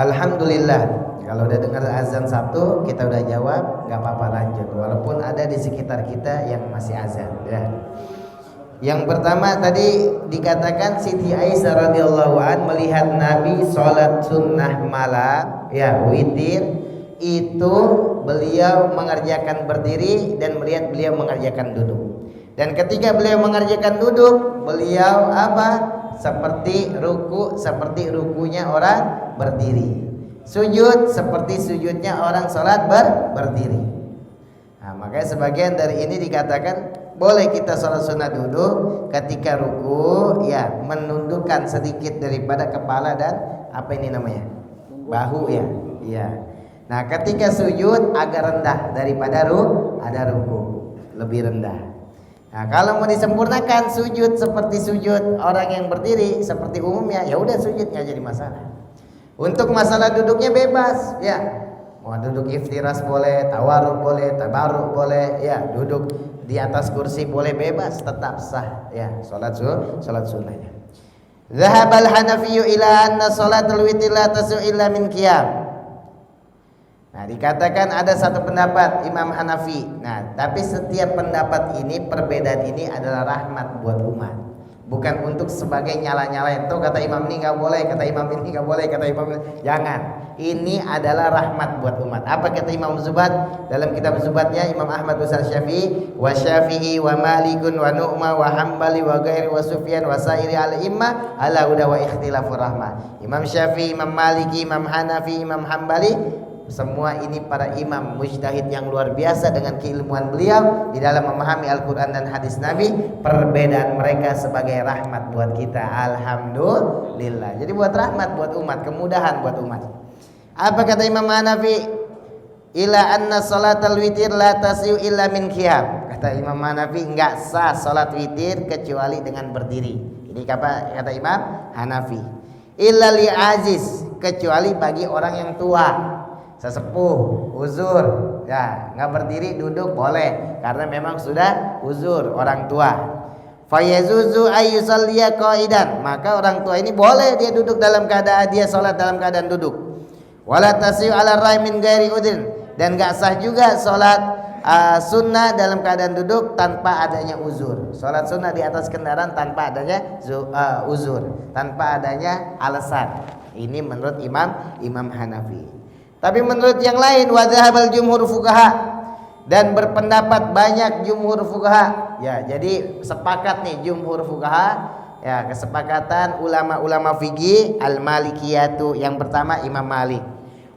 Alhamdulillah. Kalau udah dengar azan Sabtu, kita udah jawab, nggak apa-apa lanjut. Walaupun ada di sekitar kita yang masih azan. Ya. Yang pertama tadi dikatakan Siti Aisyah radhiyallahu an melihat Nabi sholat sunnah malam, ya witir, itu beliau mengerjakan berdiri dan melihat beliau mengerjakan duduk. Dan ketika beliau mengerjakan duduk, beliau apa? Seperti rukunya orang berdiri. Sujud seperti sujudnya orang sholat berdiri. Nah, makanya sebagian dari ini dikatakan boleh kita sholat sunnah duduk, ketika ruku ya menundukkan sedikit daripada kepala dan apa ini namanya bahu ya. Iya. Nah ketika sujud agak rendah daripada ruku, lebih rendah. Nah kalau mau disempurnakan sujud seperti sujud orang yang berdiri seperti umumnya, ya udah sujud nggak jadi masalah. Untuk masalah duduknya bebas ya. Mau duduk iftiras boleh, tawarruk boleh, tabarruk boleh, ya duduk di atas kursi boleh, bebas, tetap sah ya salat sunnahnya. Zahabal Hanafiyyu ila anna salatul witr la tasu illa min qiyam. Nah, dikatakan ada satu pendapat Imam Hanafi. Nah, tapi setiap pendapat ini, perbedaan ini adalah rahmat buat umat. Bukan untuk sebagai nyala-nyalain. Tuh kata imam ini nggak boleh, kata imam ini nggak boleh, kata imam ini. Jangan. Ini adalah rahmat buat umat. Apa kata Imam Zubat dalam kitab Zubatnya? Imam Ahmad bin Syafi'i wa Syafi'i wa Malikun wa Nu'ma wa Hambali wa Ghairi wa Sufyan wa Sa'iri al-imma ala huda wa ikhtilafur rahmah. Imam Syafi'i, Imam Maliki, Imam Hanafi, Imam Hambali, semua ini para imam mujtahid yang luar biasa dengan keilmuan beliau di dalam memahami Al-Quran dan hadis Nabi. Perbedaan mereka sebagai rahmat buat kita. Alhamdulillah. Jadi buat rahmat buat umat, kemudahan buat umat. Apa kata Imam Hanafi? Ila anna salatal witir la tasiu illa min qiyam. Kata Imam Hanafi, enggak sah salat witir kecuali dengan berdiri. Ini kata Imam Hanafi. Illa li aziz, kecuali bagi orang yang tua, sesepuh, uzur, ya nggak berdiri duduk boleh karena memang sudah uzur orang tua. Fayazuzu ayyusalliya qaidan, maka orang tua ini boleh dia duduk dalam keadaan dia salat dalam keadaan duduk. Wala tasiu ala rai min ghairi udhrin, dan nggak sah juga salat sunnah dalam keadaan duduk tanpa adanya uzur. Salat sunnah di atas kendaraan tanpa adanya uzur, tanpa adanya alasan. Ini menurut Imam Hanafi. Tapi menurut yang lain wadhahabal jumhur fuqaha, dan berpendapat banyak jumhur fuqaha. Ya, jadi sepakat nih jumhur fuqaha, ya kesepakatan ulama-ulama fikih, al-malikiyatu yang pertama Imam Malik,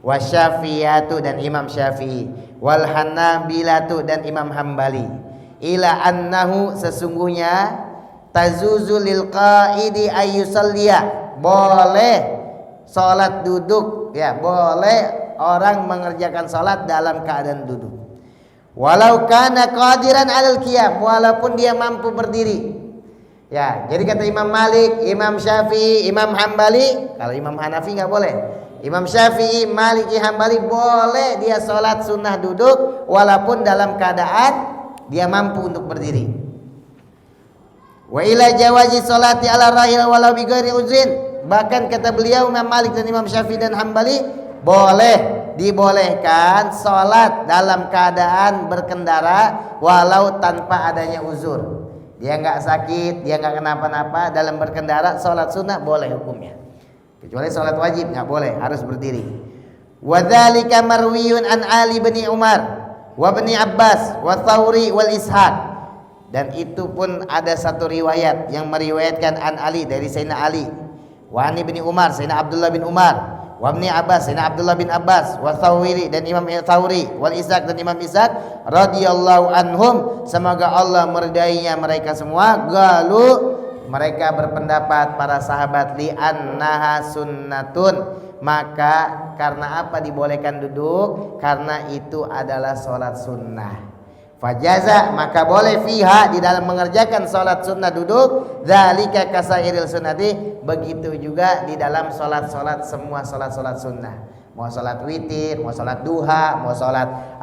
wasyafiyatu dan Imam Syafi'i, wal hanabilatu dan Imam Hambali, ila annahu sesungguhnya tazuzu lil qaidi ayyusalliya, boleh salat duduk, ya boleh orang mengerjakan salat dalam keadaan duduk. Walau kana qadiran 'alal qiyam, walaupun dia mampu berdiri. Ya, jadi kata Imam Malik, Imam Syafi'i, Imam Hambali, kalau Imam Hanafi enggak boleh. Imam Syafi'i, Maliki, Hambali boleh dia salat sunnah duduk walaupun dalam keadaan dia mampu untuk berdiri. Wa ila jawazi salati 'ala rahil walau bi ghairi uzrin. Bahkan kata beliau Imam Malik dan Imam Syafi'i dan Hambali, boleh dibolehkan sholat dalam keadaan berkendara walau tanpa adanya uzur. Dia nggak sakit, dia nggak kenapa-napa, dalam berkendara sholat sunnah boleh hukumnya. Kecuali sholat wajib nggak boleh, harus berdiri. Wadzalika marwiyun an Ali bin Umar wa bin Abbas wa Tsauri wal Ishaq. Dan itu pun ada satu riwayat yang meriwayatkan an Ali dari Sayyidina Ali, wa an bin Umar, Sayyidina Abdullah bin Umar, wa ibni Abbas, Sayyidina Abdullah bin Abbas, wa Tsauri dan Imam Tsauri, wal Ishaq dan Imam Ishaq radhiyallahu anhum, semoga Allah meridainya mereka semua. Galu, mereka berpendapat para sahabat, li annaha sunnatun, maka karena apa dibolehkan duduk? Karena itu adalah salat sunnah. Fajaza, maka boleh fiha di dalam mengerjakan salat sunnah duduk, dzalika kasairil sunnati, begitu juga di dalam salat-salat, semua salat-salat sunnah. Mau salat witir, mau salat duha, mau salat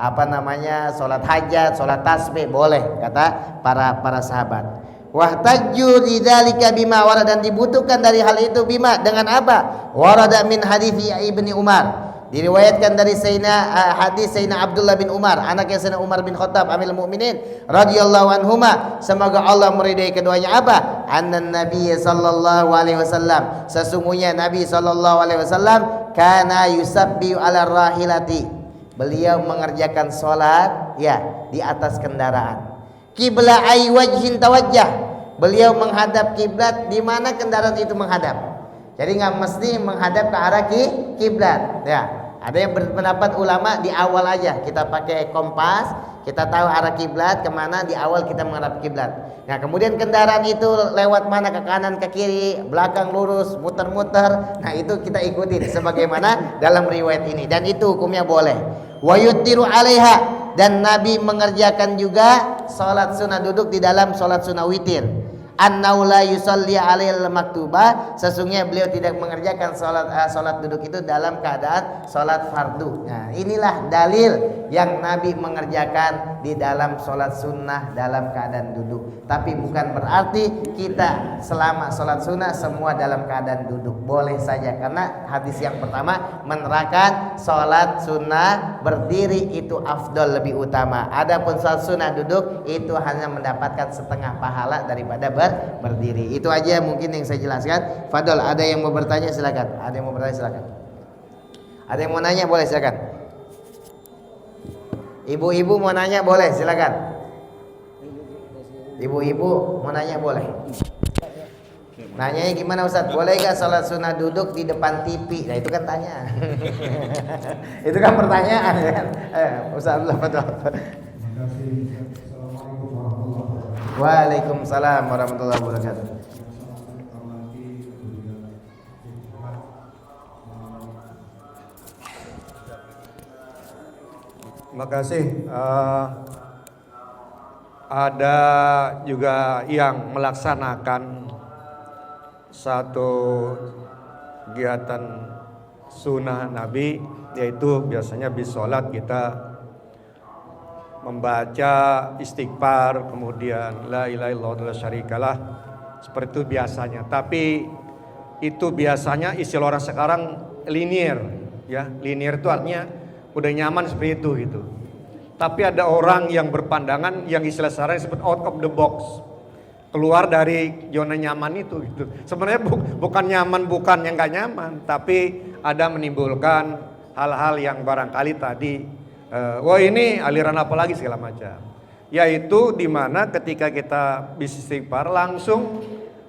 salat hajat, salat tasbih boleh kata para sahabat. Wahtajju lidzalika bima warada, dan dibutuhkan dari hal itu bima dengan apa? Warada min hadits Ibnu Umar. Diriwayatkan dari hadis Sayyidina Abdullah bin Umar, anaknya Sayyidina Umar bin Khattab Amirul Mukminin radhiyallahu anhuma, semoga Allah meridai keduanya, apa? Annan Nabi sallallahu alaihi wasallam, sesungguhnya Nabi sallallahu alaihi wasallam kana yusabbihu ala rahilati, beliau mengerjakan salat ya di atas kendaraan. Qibla ay wajhin tawajjah, beliau menghadap kiblat di mana kendaraan itu menghadap. Jadi nggak mesti menghadap ke arah kiblat ya. Ada yang berpendapat ulama di awal aja kita pakai kompas, kita tahu arah kiblat kemana, di awal kita menghadap kiblat. Nah kemudian kendaraan itu lewat mana, ke kanan, ke kiri, belakang lurus, muter-muter. Nah itu kita ikutin sebagaimana dalam riwayat ini, dan itu hukumnya boleh. Wa yutiru 'alaiha, dan Nabi mengerjakan juga salat sunnah duduk di dalam salat sunnah witir. Annau la yusalli 'alail maktubah, sesungguhnya beliau tidak mengerjakan salat duduk itu dalam keadaan salat fardu. Nah, inilah dalil yang Nabi mengerjakan di dalam salat sunnah dalam keadaan duduk. Tapi bukan berarti kita selama salat sunnah semua dalam keadaan duduk. Boleh saja, karena hadis yang pertama menerangkan salat sunnah berdiri itu afdol, lebih utama. Adapun salat sunnah duduk itu hanya mendapatkan setengah pahala daripada berdiri. Itu aja mungkin yang saya jelaskan. Fadol, ada yang mau bertanya silakan. Ada yang mau bertanya silakan. Ada yang mau nanya boleh silakan. Ibu-ibu mau nanya boleh silakan. Ibu-ibu mau nanya boleh. Nanyanya gimana Ustaz? Boleh gak sholat sunnah duduk di depan TV? Nah itu kan tanya. Itu kan pertanyaan ya kan. Ustaz Abdullah Fadol. Waalaikumsalam warahmatullahi wabarakatuh. Terima kasih. Ada juga yang melaksanakan satu kegiatan sunnah Nabi, yaitu biasanya habis sholat kita membaca istighfar, kemudian la ilaha illallah wa la syarikalah, seperti itu biasanya. Tapi itu biasanya istilah orang sekarang linear, ya. Linear itu artinya udah nyaman seperti itu gitu. Tapi ada orang yang berpandangan yang istilah sekarang disebut out of the box, keluar dari zona nyaman itu gitu. Sebenarnya bukan nyaman, bukan yang gak nyaman, tapi ada menimbulkan hal-hal yang barangkali tadi wah ini aliran apa lagi segala macam. Yaitu dimana ketika kita istighfar langsung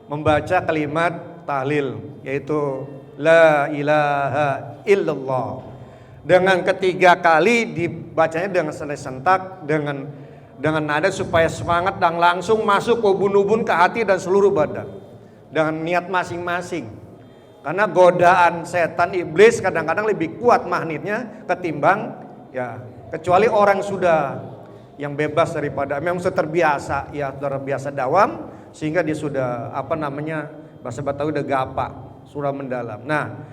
membaca kalimat tahlil, yaitu la ilaha illallah. Dengan ketiga kali dibacanya dengan sentak dengan nada supaya semangat dan langsung masuk ke ubun-ubun, ke hati dan seluruh badan. Dengan niat masing-masing. Karena godaan setan iblis kadang-kadang lebih kuat magnetnya ketimbang ya, kecuali orang sudah yang bebas daripada, memang sudah terbiasa ya, terbiasa dawam sehingga dia sudah bahasa Betawi udah gapa, sudah mendalam. Nah,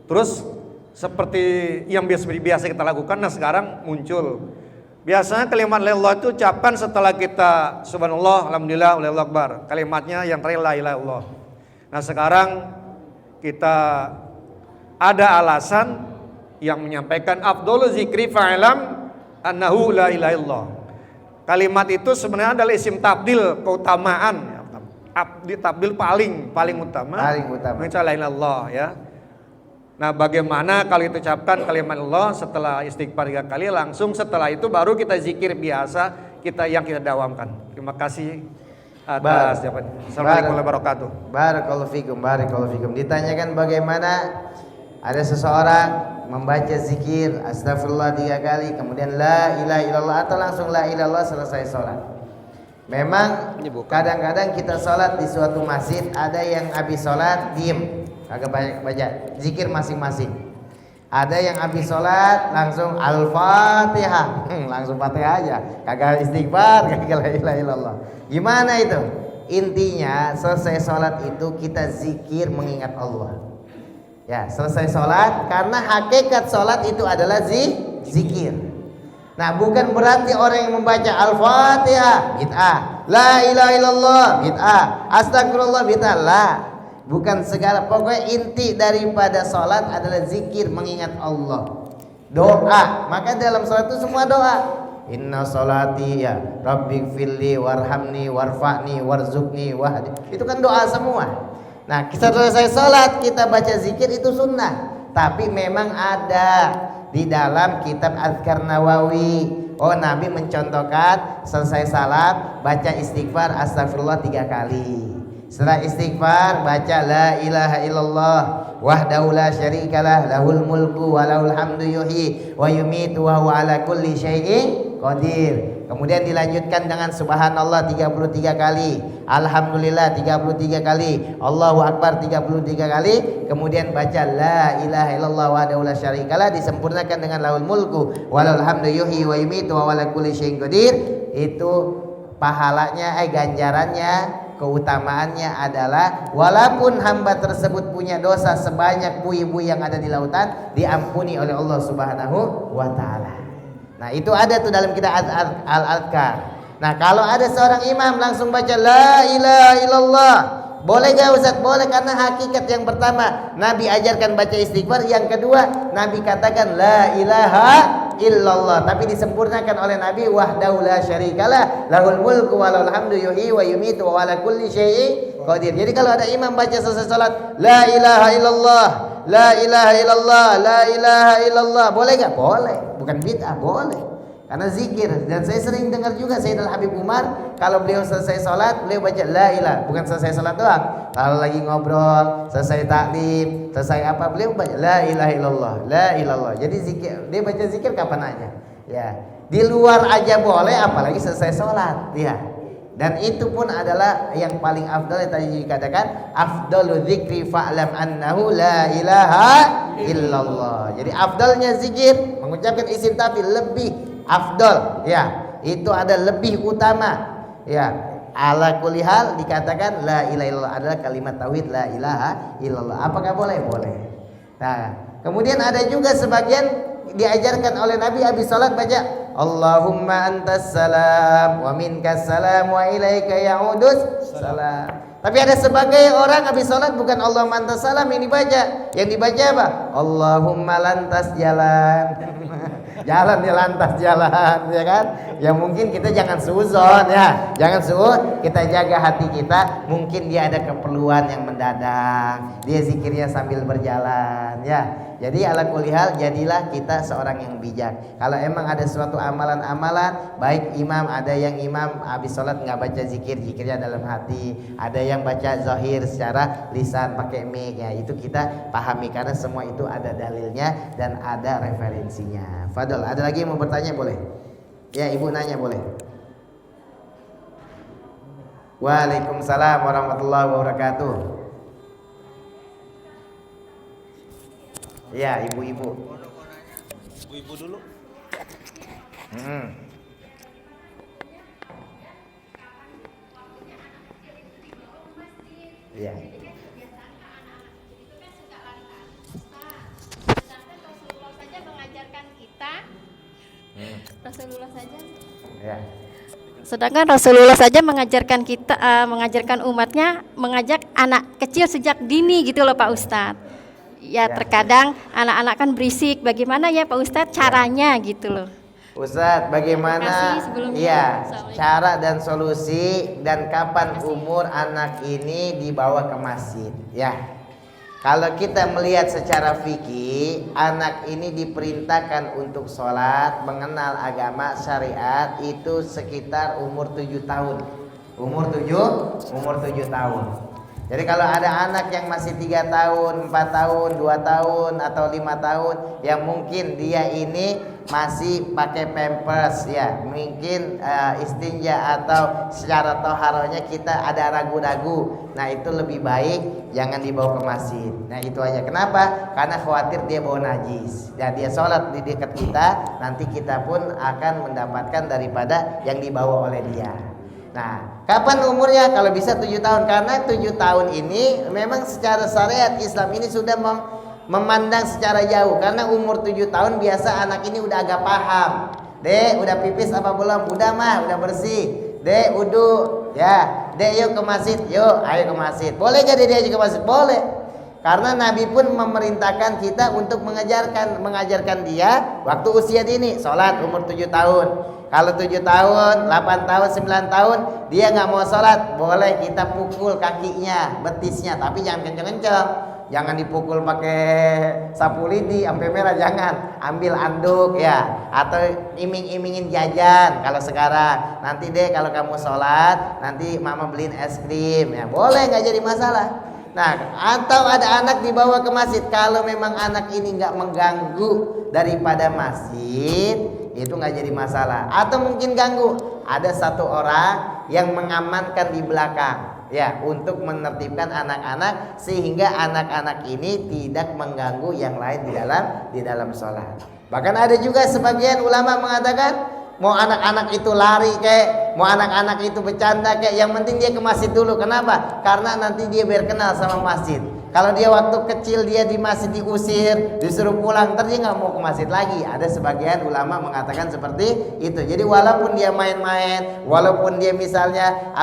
terus seperti yang biasa kita lakukan, nah sekarang muncul biasanya kalimat la ilaha itu ucapkan setelah kita subhanallah, alhamdulillah, wallahu akbar. Kalimatnya yang terakhir la ilaha illallah. Nah, sekarang kita ada alasan yang menyampaikan afdhalu zikri fa'lam annahu la ilaha illallah. Kalimat itu sebenarnya adalah isim tabdil, keutamaan. Tabdil paling utama. Paling utama. La ilaha illallah ya. Nah, bagaimana kalau itu ucapkan kalimat Allah setelah istighfar 3 kali, langsung setelah itu baru kita zikir biasa yang kita dawamkan. Terima kasih atas jawaban. Assalamualaikum warahmatullahi wabarakatuh. Barakallahu fikum. Ditanyakan bagaimana ada seseorang membaca zikir astagfirullah 3 kali, kemudian la ilaha illallah atau langsung la ilaha illallah selesai sholat. Memang kadang-kadang kita sholat di suatu masjid, ada yang habis sholat diem, kagak banyak baca zikir masing-masing. Ada yang habis sholat langsung al-fatihah, langsung fatihah aja, kagak istighfar, kagak la ilaha illallah. Gimana itu? Intinya selesai sholat itu kita zikir mengingat Allah. Ya, selesai sholat, karena hakikat sholat itu adalah zikir. Nah, bukan berarti orang yang membaca al-fatihah bid'ah, La ilaha illallah bid'ah, astagfirullah bid'ah. Lah, bukan segala. Pokoknya inti daripada sholat adalah zikir, mengingat Allah, doa. Maka dalam sholat itu semua doa. Inna sholati ya Rabbi firli warhamni warfa'ni warzuqni wahdi. Itu kan doa semua. Nah, setelah selesai sholat kita baca zikir, itu sunnah. Tapi memang ada di dalam kitab Azkar Nawawi. Oh, Nabi mencontohkan selesai salat baca istighfar astagfirullah 3 kali. Setelah istighfar baca la ilaha illallah wahdahu la syarikalah lahul mulku wa lahul hamdu yuhyi wa yumitu wa huwa ala kulli syai'in qadir. Kemudian dilanjutkan dengan subhanallah 33 kali, alhamdulillah 33 kali, Allahu akbar 33 kali. Kemudian baca la ilaha illallah wahdahu la syarikalah, disempurnakan dengan lahul mulku wa lahul hamdu yuhyi wa yumitu wa ala kulli syai'in qadir. Itu pahalanya, ganjarannya, keutamaannya adalah walaupun hamba tersebut punya dosa sebanyak buih-buih yang ada di lautan, diampuni oleh Allah Subhanahu wa taala. Nah, itu ada tuh dalam kitab Al-Adhkar. Nah, kalau ada seorang imam langsung baca la ilaha illallah, boleh gak Ustaz? Boleh, karena hakikat yang pertama Nabi ajarkan baca istighfar, yang kedua Nabi katakan la ilaha illallah, tapi disempurnakan oleh Nabi wahdahu la syarikalah lahul mulku wa lahul hamdu yuhyi wa yumitu wa ala kulli syai'in qadir. Jadi kalau ada imam baca selesai salat la ilaha illallah, la ilaha illallah, la ilaha illallah, boleh gak? Boleh, bukan bid'ah, boleh. Karena zikir. Dan saya sering dengar juga Sayyidina Habib Umar, kalau beliau selesai sholat, beliau baca la ilaha, bukan selesai sholat doang. Kalau lagi ngobrol, selesai taklim, selesai apa, beliau baca la ilaha illallah, la ilallah. Jadi zikir, dia baca zikir kapan aja. Ya, di luar aja boleh, apalagi selesai sholat. Ya. Dan itu pun adalah yang paling afdal, yang tadi dikatakan afdalu dzikri fa'lam annahu la ilaha illallah. Jadi afdalnya zikir, mengucapkan isim tafil lebih afdal, ya, itu ada lebih utama, ya. Ala kulli hal dikatakan la ilaha illallah adalah kalimat tauhid la ilaha illallah. Apakah boleh? Boleh. Nah, kemudian ada juga sebagian diajarkan oleh Nabi habis salat baca Allahumma antas salam wa minkas salam wa ilaika ya'udus salam. Tapi ada sebagai orang habis salat bukan Allahumma antas salam yang dibaca. Yang dibaca apa? Allahumma lantas jalan. Jalan ya, lantas jalan, ya kan? Ya mungkin kita jangan suuzon, ya, jangan suuzon, kita jaga hati kita. Mungkin dia ada keperluan yang mendadak, dia zikirnya sambil berjalan, ya. Jadi ala kulli hal, jadilah kita seorang yang bijak. Kalau emang ada suatu amalan-amalan, baik imam, ada yang imam habis sholat nggak baca zikir, zikirnya dalam hati. Ada yang baca zahir secara lisan pakai mic, ya itu kita pahami karena semua itu ada dalilnya dan ada referensinya. Fadol, ada lagi yang mau bertanya boleh? Ya, ibu nanya boleh. Waalaikumsalam warahmatullahi wabarakatuh. Ya, ibu-ibu. Ibu-ibu dulu. Ya. Rasulullah saja. Ya. Sedangkan Rasulullah saja mengajarkan kita, mengajarkan umatnya, mengajak anak kecil sejak dini gitu loh Pak Ustadz. Ya, terkadang anak-anak kan berisik. Bagaimana ya Pak Ustadz caranya gitu loh. Ustadz, bagaimana ya cara dan solusi dan kapan umur anak ini dibawa ke masjid? Ya, kalau kita melihat secara fikih, anak ini diperintahkan untuk sholat, mengenal agama syariat itu sekitar umur 7 tahun. Umur 7 tahun. Jadi kalau ada anak yang masih 3 tahun, 4 tahun, 2 tahun atau 5 tahun, yang mungkin dia ini masih pakai pampers, ya mungkin istinja atau secara toharonya kita ada ragu-ragu. Nah itu lebih baik jangan dibawa ke masjid. Nah itu aja. Kenapa? Karena khawatir dia bawa najis. Dan dia sholat di dekat kita, nanti kita pun akan mendapatkan daripada yang dibawa oleh dia. Nah, kapan umurnya? Kalau bisa 7 tahun. Karena 7 tahun ini memang secara syariat Islam ini sudah memandang secara jauh. Karena umur 7 tahun biasa anak ini udah agak paham. Dek, udah pipis apa belum? Udah mah, udah bersih. Dek udu, ya, dek yuk ke masjid, yuk, ayo ke masjid. Boleh gak dia ke masjid? Boleh. Karena Nabi pun memerintahkan kita untuk mengajarkan dia waktu usia dini, sholat umur 7 tahun. Kalau 7 tahun, 8 tahun, 9 tahun dia nggak mau sholat, boleh kita pukul kakinya, betisnya, tapi jangan kenceng-kenceng. Jangan dipukul pakai sapu lidi sampai merah, jangan. Ambil anduk ya, atau iming-imingin jajan. Kalau sekarang, nanti deh kalau kamu sholat, nanti mama beliin es krim, ya boleh, nggak jadi masalah. Nah, atau ada anak dibawa ke masjid, kalau memang anak ini nggak mengganggu daripada masjid, itu nggak jadi masalah. Atau mungkin ganggu, ada satu orang yang mengamankan di belakang, ya, untuk menertibkan anak-anak sehingga anak-anak ini tidak mengganggu yang lain di dalam sholat. Bahkan ada juga sebagian ulama mengatakan mau anak-anak itu lari kayak, mau anak-anak itu bercanda kayak, yang penting dia ke masjid dulu. Kenapa? Karena nanti dia biar kenal sama masjid. Kalau dia waktu kecil dia di masjid diusir, disuruh pulang, ntar dia nggak mau ke masjid lagi. Ada sebagian ulama mengatakan seperti itu. Jadi walaupun dia main-main, walaupun dia misalnya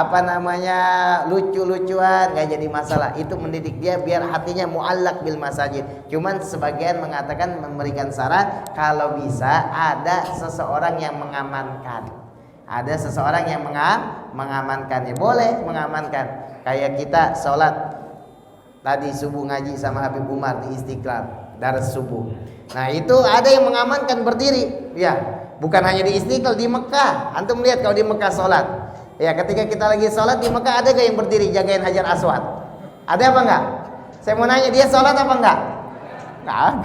lucu-lucuan, nggak jadi masalah. Itu mendidik dia biar hatinya muallak bil masajid. Cuman sebagian mengatakan, memberikan saran kalau bisa ada seseorang yang mengamankan. Ada seseorang yang mengamankan, ya boleh mengamankan. Kayak kita sholat tadi subuh ngaji sama Habib Umar di Istiqlal, daras subuh. Nah itu ada yang mengamankan berdiri, ya, bukan hanya di Istiqlal, di Mekah. Antum lihat kalau di Mekah sholat, ya, ketika kita lagi sholat di Mekah ada gak yang berdiri jagain Hajar Aswad? Ada apa enggak? Saya mau nanya, dia sholat apa enggak?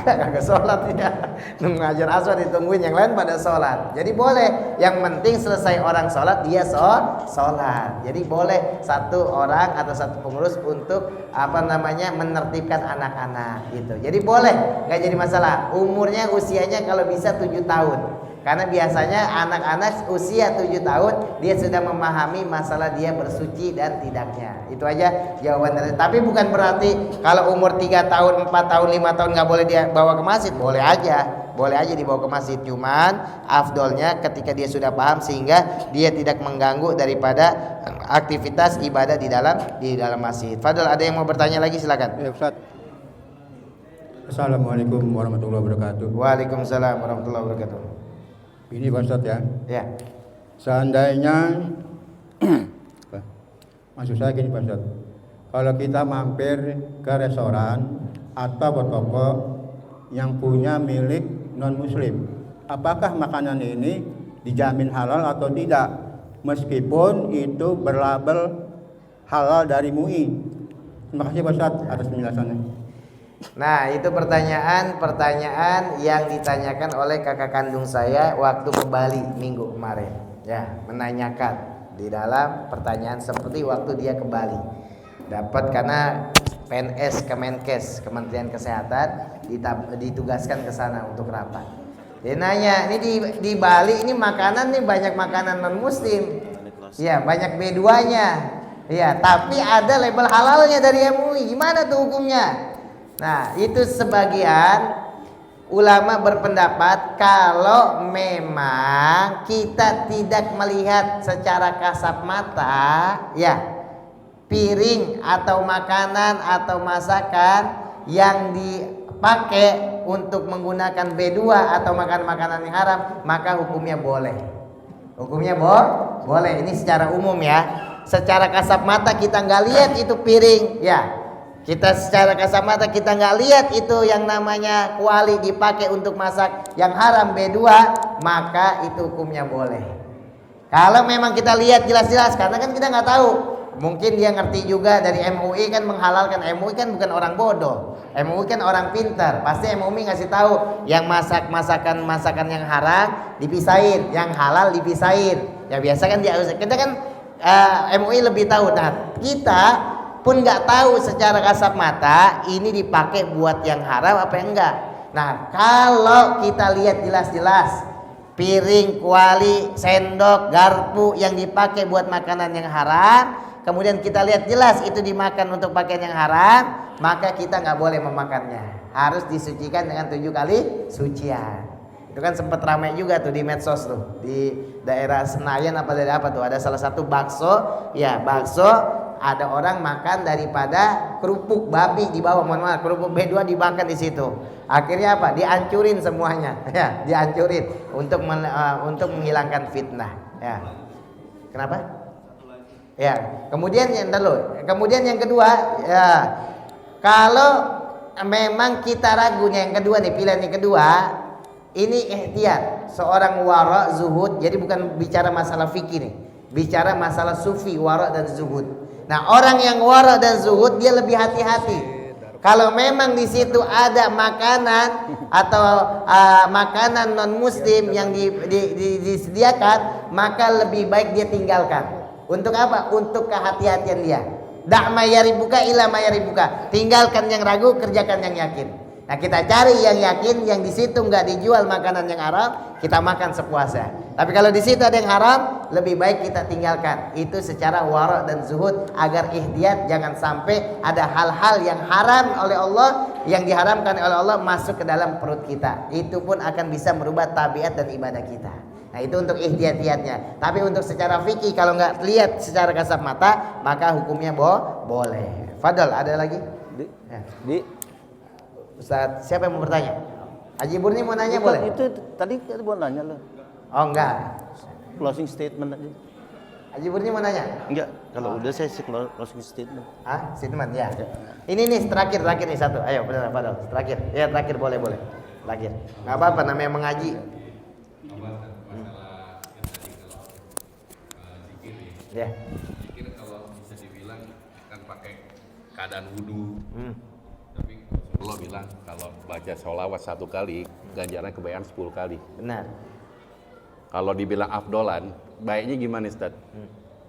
Kagak sholat ya. Nunggu Hajar Aswad ditungguin, yang lain pada sholat. Jadi boleh, yang penting selesai orang sholat dia sholat. Jadi boleh satu orang atau satu pengurus untuk menertibkan anak-anak gitu. Jadi boleh, nggak jadi masalah. Umurnya usianya kalau bisa 7 tahun. Karena biasanya anak-anak usia 7 tahun dia sudah memahami masalah dia bersuci dan tidaknya. Itu aja jawaban dari. Tapi bukan berarti kalau umur 3 tahun, 4 tahun, 5 tahun nggak boleh dia bawa ke masjid. Boleh aja dibawa ke masjid. Cuman afdolnya ketika dia sudah paham sehingga dia tidak mengganggu daripada aktivitas ibadah di dalam masjid. Fadl, ada yang mau bertanya lagi, silakan. Ya Ustaz. Assalamualaikum warahmatullahi wabarakatuh. Waalaikumsalam warahmatullahi wabarakatuh. Ini Pak Ustaz ya. Ya. Seandainya maksud saya gini Pak Ustaz. Kalau kita mampir ke restoran atau ke toko yang punya milik non muslim, apakah makanan ini dijamin halal atau tidak? Meskipun itu berlabel halal dari MUI. Terima kasih Pak Ustaz atas penjelasannya. Nah, itu pertanyaan yang ditanyakan oleh kakak kandung saya waktu ke Bali minggu kemarin. Ya, menanyakan di dalam pertanyaan seperti waktu dia ke Bali. Dapat karena PNS Kemenkes, Kementerian Kesehatan ditugaskan ke sana untuk rapat. Dia nanya, ini di Bali ini makanan nih banyak makanan non muslim. Ya, banyak B2-nya. Ya, tapi ada label halalnya dari MUI. Gimana tuh hukumnya? Nah, itu sebagian ulama berpendapat kalau memang kita tidak melihat secara kasat mata, ya, piring atau makanan atau masakan yang dipakai untuk menggunakan B2 atau makan makanan yang haram, maka hukumnya boleh. Hukumnya boleh. Ini secara umum ya. Secara kasat mata kita nggak lihat itu piring, ya. Kita secara kasat mata kita nggak lihat itu yang namanya kuali dipakai untuk masak yang haram B2, maka itu hukumnya boleh. Kalau memang kita lihat jelas-jelas, karena kan kita nggak tahu, mungkin dia ngerti juga dari MUI kan menghalalkan. MUI kan bukan orang bodoh, MUI kan orang pintar. Pasti MUI ngasih tahu yang masakan yang haram dipisahin, yang halal dipisahin. Ya biasa kan kita kan MUI lebih tahu. Nah kita pun nggak tahu secara kasat mata ini dipakai buat yang haram apa yang enggak. Nah kalau kita lihat jelas-jelas piring, kuali, sendok, garpu yang dipakai buat makanan yang haram, kemudian kita lihat jelas itu dimakan untuk pakaian yang haram, maka kita nggak boleh memakannya. Harus disucikan dengan 7 kali sucian. Itu kan sempat ramai juga tuh di medsos tuh, di daerah Senayan apa dari apa tuh, ada salah satu bakso, ya bakso ada orang makan daripada kerupuk babi di bawah, mohon maaf, kerupuk B2 dimakan di situ. Akhirnya apa? Dihancurin semuanya, ya, dihancurin untuk menghilangkan fitnah, ya. Kenapa? Ya, kemudian yang kedua, ya, kalau memang kita ragunya yang kedua nih, pilihan yang kedua, ini ihtiyat, seorang wara zuhud, jadi bukan bicara masalah fikih nih, bicara masalah sufi, wara dan zuhud. Nah, orang yang wara dan zuhud dia lebih hati-hati. Kalau memang di situ ada makanan atau makanan non muslim yang disediakan, maka lebih baik dia tinggalkan. Untuk apa? Untuk kehati-hatian dia. Da' ma yaribuka ila ma yaribuka. Tinggalkan yang ragu, kerjakan yang yakin. Nah, kita cari yang yakin, yang di situ nggak dijual makanan yang haram, kita makan sepuasnya. Tapi kalau di situ ada yang haram, lebih baik kita tinggalkan. Itu secara wara' dan zuhud, agar ihtiyat jangan sampai ada hal-hal yang haram oleh Allah, yang diharamkan oleh Allah masuk ke dalam perut kita. Itu pun akan bisa merubah tabiat dan ibadah kita. Nah, itu untuk ihtiyat-ihtiyatnya. Tapi untuk secara fikih, kalau nggak lihat secara kasat mata, maka hukumnya boleh. Fadal, ada lagi? Di Ustaz, siapa yang mau bertanya? Haji Burni mau nanya boleh? Itu tadi mau nanya lo. Oh enggak. Closing statement aja. Haji Burni mau nanya? Enggak, kalau udah saya closing statement. Ah, statement ya. Ini nih terakhir nih satu. Ayo benar Fadal, terakhir. Ya terakhir boleh. Terakhir. Enggak apa-apa, namanya mengaji. Ya. Zikir kalau bisa dibilang kan pakai keadaan wudhu. Tapi Rasulullah bilang kalau baca sholawat 1 kali, ganjarannya kebayaan 10 kali. Benar. Kalau dibilang afdolan, baiknya gimana Ustaz?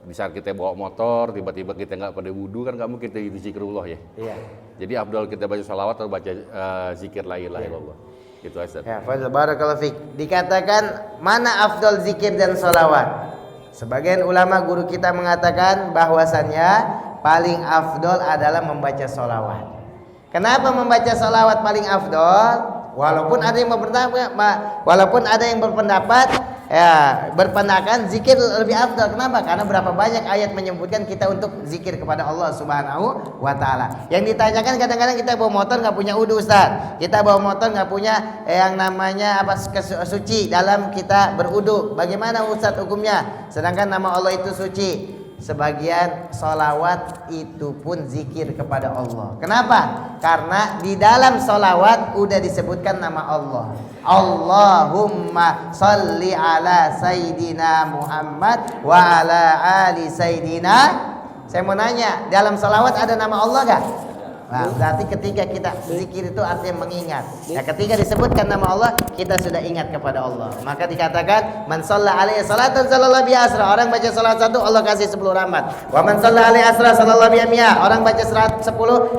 Di saat kita bawa motor, tiba-tiba kita nggak pada wudhu, kan kamu kita itu zikrullah ya. Iya. Jadi afdol kita baca sholawat atau baca zikir la ilaha illallah. Gitu Ustaz. Ya, Fadal barakallahu fik. Dikatakan mana afdal zikir dan sholawat? Sebagian ulama guru kita mengatakan bahwasannya paling afdol adalah membaca sholawat. Kenapa membaca sholawat paling afdol? Walaupun ada yang berpendapat ya berpendapat zikir lebih afdal. Kenapa? Karena berapa banyak ayat menyebutkan kita untuk zikir kepada Allah Subhanahu wa taala. Yang ditanyakan kadang-kadang kita bawa motor nggak punya wudu, Ustaz. Kita bawa motor nggak punya yang namanya suci dalam kita berwudu. Bagaimana Ustaz hukumnya? Sedangkan nama Allah itu suci. Sebagian sholawat itu pun zikir kepada Allah. Kenapa? Karena di dalam sholawat udah disebutkan nama Allah. Allahumma salli ala Sayyidina Muhammad wa ala ali Sayyidina. Saya mau nanya, dalam sholawat ada nama Allah gak? Nah, berarti ketika kita zikir itu artinya mengingat. Nah, ketika disebutkan nama Allah, kita sudah ingat kepada Allah. Maka dikatakan, man shalla alaihi salatan sallallahu biha asra. Orang baca salat 1, Allah kasih 10 rahmat. Wa man shalla alaihi asra sallallahu biha mi'ah. Orang baca 10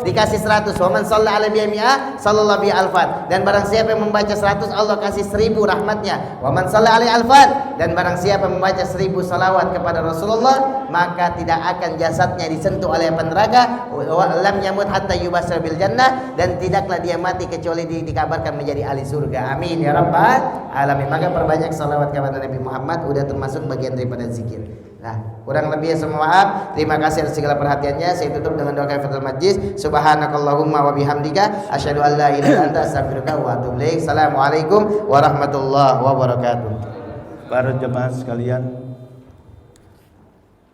dikasih 100. Wa man shalla alaihi biha mi'ah sallallahu biha alfan. Dan barang siapa yang membaca 100, Allah kasih 1000 rahmatnya. Wa man shalla alaihi alfan. Dan barang siapa yang membaca 1000 salawat kepada Rasulullah, maka tidak akan jasadnya disentuh oleh api neraka. Lam yamut hatta yubashar bil jannah, dan tidaklah dia mati kecuali dikabarkan menjadi ahli surga. Amin ya rabbal alamin. Maka perbanyak salawat kepada Nabi Muhammad, udah termasuk bagian daripada zikir. Nah, kurang lebih semua maaf. Terima kasih atas segala perhatiannya. Saya tutup dengan doa kafaratul majlis. Subhanakallahumma wa bihamdika asyhadu an la ilaha illa anta astaghfiruka wa atubu ilaik. Assalamualaikum warahmatullahi wabarakatuh. Para jemaah sekalian,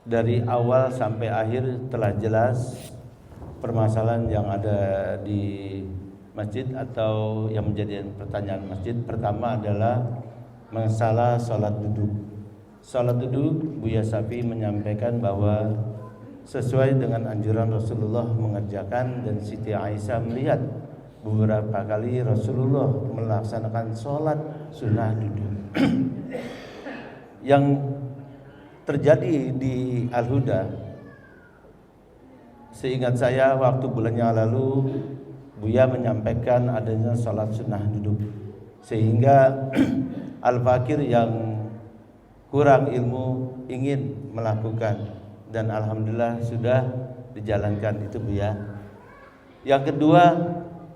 dari awal sampai akhir telah jelas permasalahan yang ada di masjid atau yang menjadi pertanyaan masjid. Pertama adalah masalah salat duduk. Salat duduk, Buya Safi menyampaikan bahwa sesuai dengan anjuran Rasulullah mengerjakan, dan Siti Aisyah melihat beberapa kali Rasulullah melaksanakan salat sunnah duduk. Yang terjadi di Al-Huda, seingat saya waktu bulan yang lalu Buya menyampaikan adanya salat sunnah duduk, sehingga Al-Fakir yang kurang ilmu ingin melakukan, dan alhamdulillah sudah dijalankan itu Buya. Yang kedua,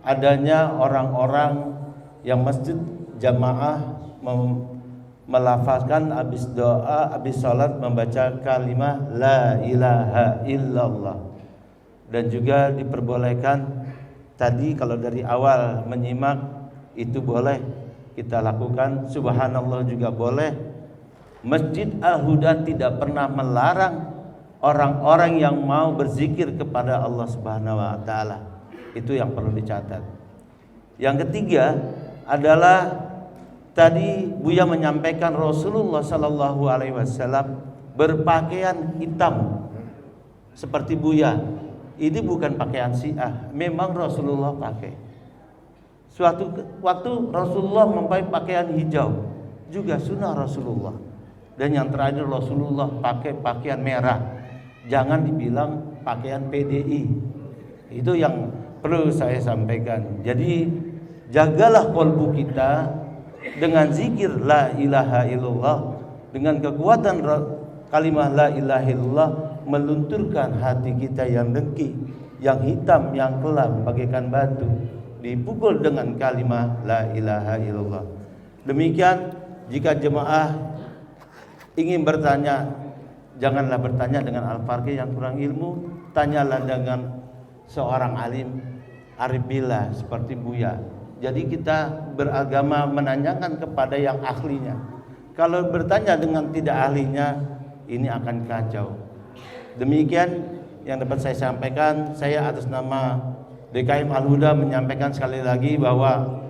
adanya orang-orang yang masjid jamaah melafazkan habis doa, habis sholat membaca kalimat la ilaha illallah. Dan juga diperbolehkan tadi kalau dari awal menyimak itu boleh kita lakukan, subhanallah juga boleh. Masjid Al-Huda tidak pernah melarang orang-orang yang mau berzikir kepada Allah Subhanahu wa taala. Itu yang perlu dicatat. Yang ketiga adalah tadi Buya menyampaikan Rasulullah sallallahu alaihi wasallam berpakaian hitam seperti Buya. Ini bukan pakaian Syiah, memang Rasulullah pakai. Suatu waktu Rasulullah memakai pakaian hijau, juga sunnah Rasulullah. Dan yang terakhir Rasulullah pakai pakaian merah. Jangan dibilang pakaian PDI. Itu yang perlu saya sampaikan. Jadi jagalah kolbu kita dengan zikir la ilaha illallah, dengan kekuatan kalimat la ilaha illallah melunturkan hati kita yang dengki, yang hitam, yang kelam bagaikan batu, dipukul dengan kalimat la ilaha illallah. Demikian jika jemaah ingin bertanya, janganlah bertanya dengan al-farqih yang kurang ilmu, tanyalah dengan seorang alim arif billah seperti Buya. Jadi kita beragama menanyakan kepada yang ahlinya. Kalau bertanya dengan tidak ahlinya, ini akan kacau. Demikian yang dapat saya sampaikan. Saya atas nama DKM Al-Huda menyampaikan sekali lagi bahwa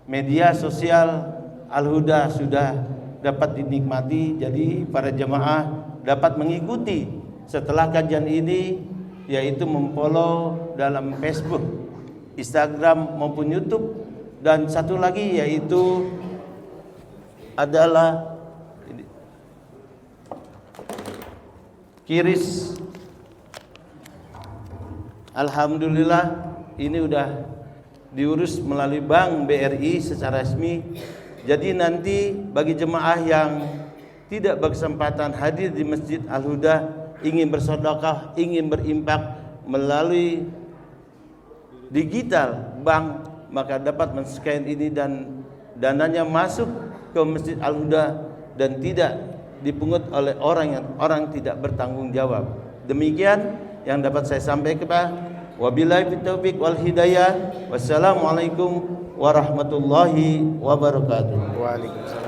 media sosial Al-Huda sudah dapat dinikmati. Jadi para jemaah dapat mengikuti setelah kajian ini, yaitu memfollow dalam Facebook, Instagram maupun YouTube. Dan satu lagi yaitu adalah Kiris. Alhamdulillah ini udah diurus melalui Bank BRI secara resmi. Jadi nanti bagi jemaah yang tidak berkesempatan hadir di Masjid Al-Huda, ingin bersedekah, ingin berimpak melalui digital bank, maka dapat men-scan ini dan dananya masuk ke Masjid Al-Huda dan tidak dipungut oleh orang tidak bertanggung jawab. Demikian yang dapat saya sampaikan. Wabillahi taufiq wal hidayah. Wassalamualaikum warahmatullahi wabarakatuh. Waalaikumsalam.